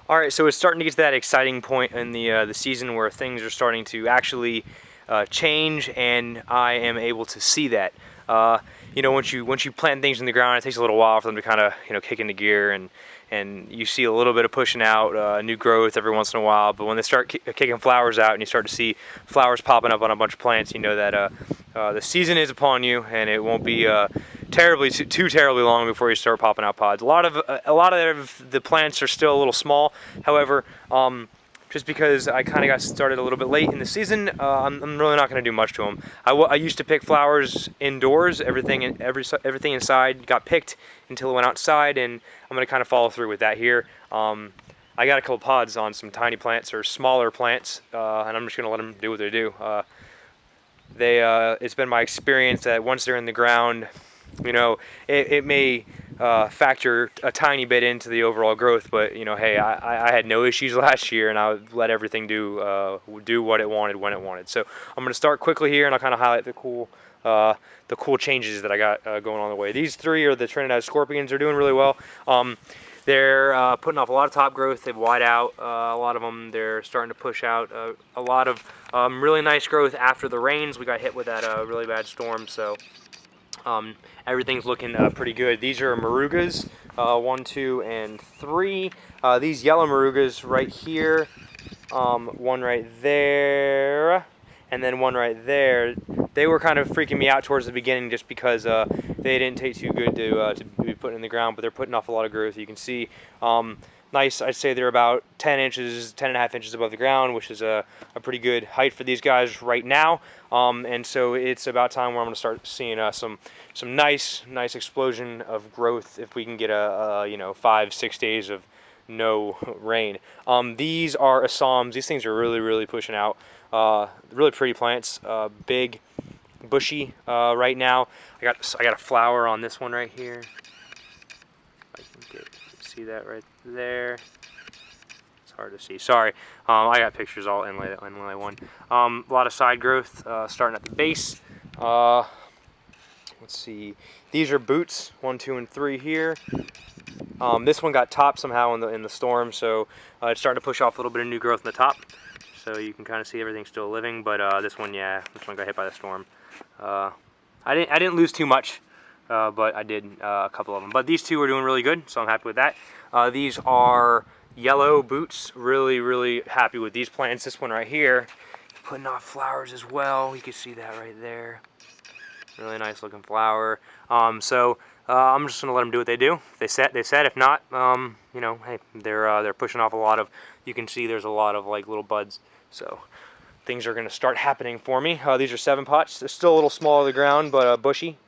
All right, so it's starting to get to that exciting point in the season where things are starting to actually change, and I am able to see that. Uh, once you plant things in the ground, it takes a little while for them to kind of kick into gear, and you see a little bit of pushing out new growth every once in a while. But when they start kicking flowers out, and you start to see flowers popping up on a bunch of plants, you know that the season is upon you, and it won't be too terribly long before you start popping out pods. A lot of the plants are still a little small. However, just because I kind of got started a little bit late in the season, I'm really not going to do much to them. I used to pick flowers indoors. Everything inside got picked until it went outside, and I'm going to kind of follow through with that here. I got a couple pods on some tiny plants or smaller plants, and I'm just going to let them do what they do. It's been my experience that once they're in the ground, it may factor a tiny bit into the overall growth, but hey, I had no issues last year, and I would let everything do what it wanted when it wanted. So I'm going to start quickly here, and I'll kind of highlight the cool changes that I got going on the way. These three are the Trinidad Scorpions. They're doing really well. They're putting off a lot of top growth. They've wide out a lot of them. They're starting to push out a lot of really nice growth after the rains. We got hit with that really bad storm, so everything's looking pretty good. These are Morugas, 1, 2, and 3. These yellow Morugas right here, one right there, and then one right there. They were kind of freaking me out towards the beginning just because they didn't take too good to be put in the ground, but they're putting off a lot of growth. You can see nice. I'd say they're about 10 inches, 10.5 inches above the ground, which is a pretty good height for these guys right now. And so it's about time where I'm going to start seeing some nice explosion of growth if we can get a 5-6 days of no rain. These are Assams. These things are really pushing out. Really pretty plants. Big, bushy right now. I got a flower on this one right here. I can see that right there. It's hard to see. Sorry. I got pictures all in one. A lot of side growth starting at the base. Let's see. These are boots, 1, 2, and 3 here. This one got topped somehow in the storm, so it's starting to push off a little bit of new growth in the top. So you can kind of see everything's still living, but this one got hit by the storm. I didn't lose too much, but I did a couple of them. But these two are doing really good, so I'm happy with that. These are yellow boots. Really happy with these plants. This one right here, putting off flowers as well. You can see that right there. Really nice looking flower. So I'm just gonna let them do what they do. They said. If not, hey, they're pushing off a lot of. You can see there's a lot of like little buds. So things are gonna start happening for me. These are 7 pots. They're still a little small to the ground, but bushy.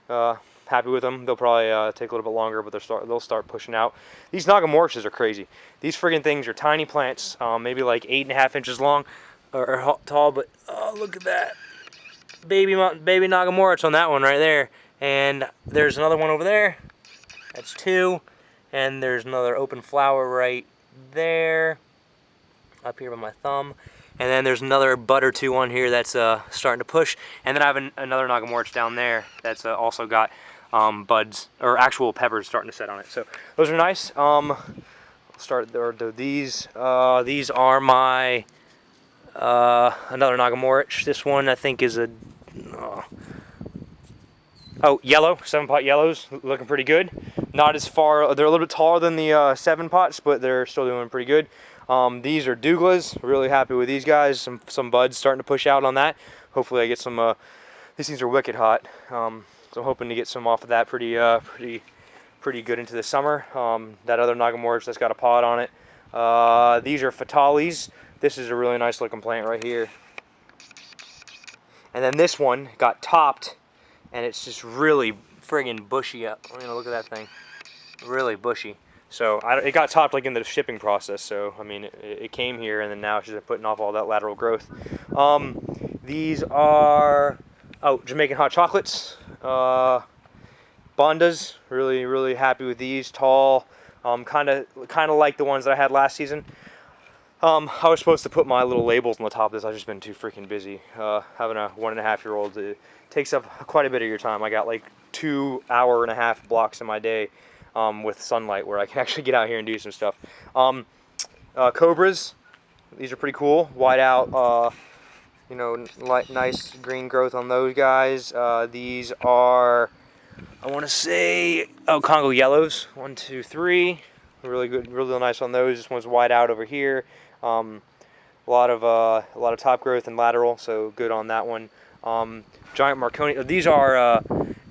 Happy with them. They'll probably take a little bit longer, but they'll start pushing out. These Nagamorixes are crazy. These friggin' things are tiny plants, maybe like 8.5 inches long or tall. But oh, look at that. Baby Nagamorix on that one right there, and there's another one over there. That's 2, and there's another open flower right there, up here by my thumb, and then there's another bud or 2 on here that's starting to push, and then I have another Nagamorix down there that's also got buds or actual peppers starting to set on it. So those are nice. I'll start these. These are my another Nagamorix. This one I think is a yellow, 7-pot yellows, looking pretty good. Not as far, they're a little bit taller than the 7 pots, but they're still doing pretty good. These are Douglas. Really happy with these guys. Some buds starting to push out on that. Hopefully I get some. These things are wicked hot, so I'm hoping to get some off of that pretty good into the summer. That other Nagamorix that's got a pod on it. These are Fatalis. This is a really nice looking plant right here. And then this one got topped, and it's just really friggin' bushy up. Look at that thing. Really bushy. So it got topped like in the shipping process. So I mean, it came here, and then now it's just putting off all that lateral growth. These are Jamaican hot chocolates. Bondas. Really happy with these. Tall. Kind of like the ones that I had last season. I was supposed to put my little labels on the top of this. I've just been too freaking busy. Having a 1.5-year-old, it takes up quite a bit of your time. I got like 2.5-hour blocks in my day with sunlight where I can actually get out here and do some stuff. Cobras. These are pretty cool. Wide out, you know, nice green growth on those guys. These are, I want to say, oh, Congo yellows. 1, 2, 3. Really good, really nice on those. This one's wide out over here. A lot of top growth and lateral, so good on that one. Giant Marconi. These are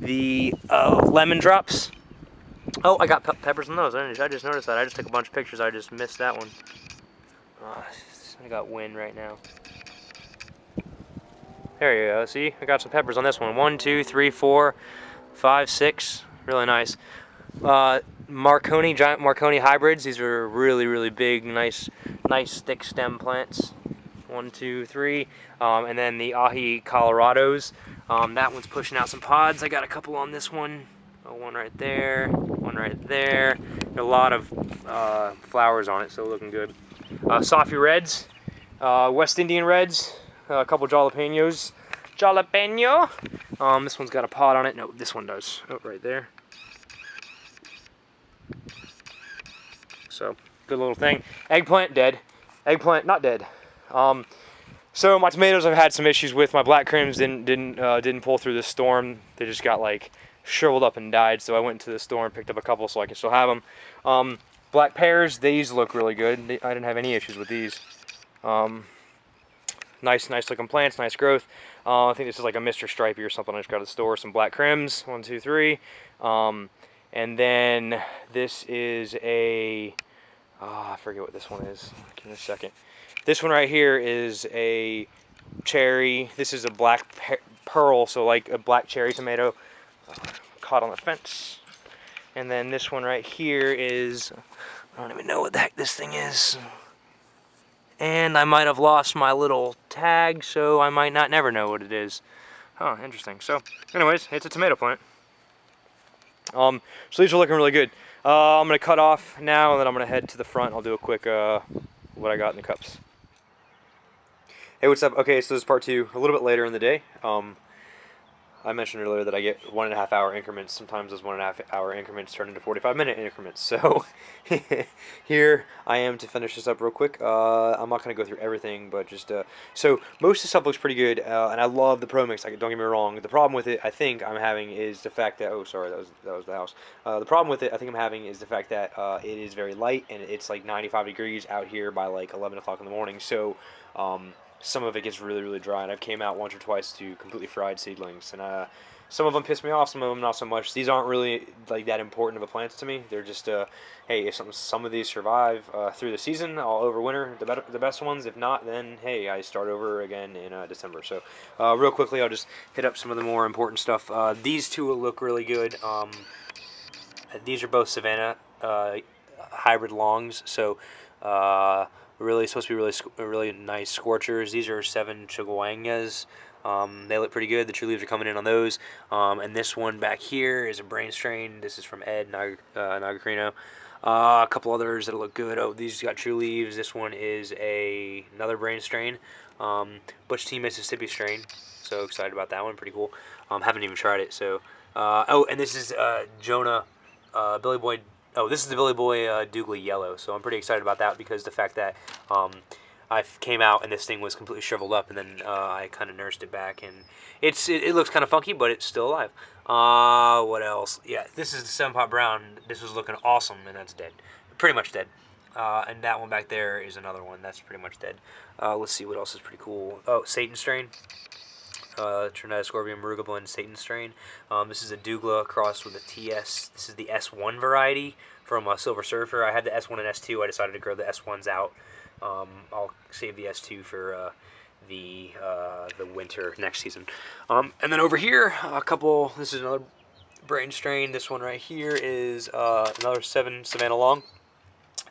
the lemon drops. Oh, I got peppers on those. I just noticed that. I just took a bunch of pictures. I just missed that one. I got wind right now. There you go. See, I got some peppers on this one. 1, 2, 3, 4, 5, 6. Really nice. Marconi, giant Marconi hybrids. These are really, really big, nice thick stem plants. 1, 2, 3. And then the Ahi Colorados. That one's pushing out some pods. I got a couple on this one. One right there, one right there. A lot of flowers on it, so looking good. Safi Reds, West Indian Reds, a couple jalapenos. Jalapeno. This one's got a pod on it. No, this one does. Oh, right there. So, good little thing. Eggplant, dead. Eggplant, not dead. So my tomatoes I've had some issues with. My black crims didn't pull through the storm. They just got like shriveled up and died. So I went into the store and picked up a couple so I can still have them. Black pears, these look really good. I didn't have any issues with these. Nice looking plants, nice growth. I think this is like a Mr. Stripey or something I just got at the store. Some black crims, 1, 2, 3. And then this is a, I forget what this one is. Give me a second. This one right here is a cherry. This is a black pearl, so like a black cherry tomato. Caught on the fence. And then this one right here is, I don't even know what the heck this thing is. And I might have lost my little tag, so I might not never know what it is. Huh, interesting. So, anyways, it's a tomato plant. So these are looking really good. I'm gonna cut off now, and then I'm gonna head to the front. I'll do a quick what I got in the cups. Hey, what's up? Okay, so this is part 2. A little bit later in the day. I mentioned earlier that I get 1.5 hour increments. Sometimes those 1.5 hour increments turn into 45-minute increments. So here I am to finish this up real quick. I'm not going to go through everything, but just so most of the stuff looks pretty good, and I love the Pro Mix. Don't get me wrong. The problem with it, I think I'm having, is the fact that, oh sorry, that was the house. The problem with it, I think I'm having, is the fact that it is very light, and it's like 95 degrees out here by like 11 o'clock in the morning. So some of it gets really, really dry, and I've came out once or twice to completely fried seedlings, and some of them piss me off, some of them not so much. These aren't really like that important of a plants to me. They're just, hey, if some of these survive through the season, I'll overwinter the best ones. If not, then hey, I start over again in December. So real quickly, I'll just hit up some of the more important stuff. These two will look really good. These are both Savannah hybrid longs, so really supposed to be really nice scorchers. These are 7 Chiguangas. They look pretty good. The true leaves are coming in on those. And this one back here is a brain strain. This is from Ed Nagacrino. A couple others that look good. Oh, these got true leaves. This one is another brain strain. Butch T Mississippi strain. So excited about that one. Pretty cool. Haven't even tried it. So oh, and this is Jonah Billy Boy. Oh, this is the Billy Boy Douglas Yellow, so I'm pretty excited about that because the fact that I came out and this thing was completely shriveled up, and then I kind of nursed it back, and it looks kind of funky, but it's still alive. What else? Yeah, this is the 7-Pot Brown. This was looking awesome, and that's dead. Pretty much dead. And that one back there is another one. That's pretty much dead. Let's see what else is pretty cool. Oh, Satan strain. Trinidascorpium Maruga Satan strain. This is a Douglas crossed with a TS. This is the S1 variety from Silver Surfer. I had the S1 and S2. I decided to grow the S1s out. I'll save the S2 for the winter next season. And then over here, a couple. This is another brain strain. This one right here is another 7 Savannah long.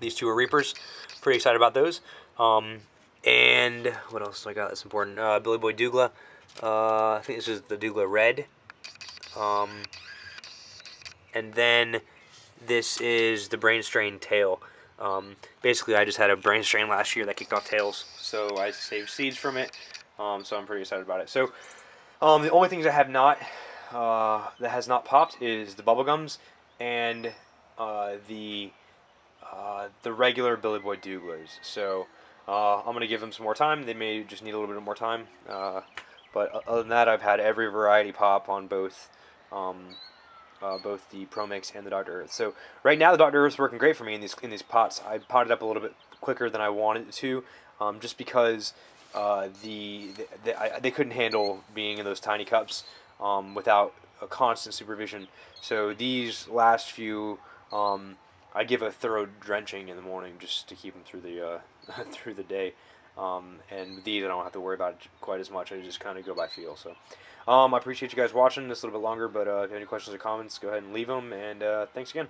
These two are Reapers. Pretty excited about those. And what else do I got that's important? Billy Boy Douglas. I think this is the Douglas Red. And then this is the brain strain tail. Basically, I just had a brain strain last year that kicked off tails, so I saved seeds from it. So I'm pretty excited about it. So the only things I have not that has not popped is the bubblegums and the The regular Billy Boy Douglers. So I'm gonna give them some more time. They may just need a little bit more time. But other than that, I've had every variety pop on um, both the Pro Mix and the Dr. Earth. So right now the Dr. Earth's working great for me in these pots. I potted up a little bit quicker than I wanted it to, just because they couldn't handle being in those tiny cups without a constant supervision. So these last few, um, I give a thorough drenching in the morning just to keep them through the through the day. And these I don't have to worry about quite as much. I just kind of go by feel. So I appreciate you guys watching this a little bit longer, but if you have any questions or comments, go ahead and leave them. And thanks again.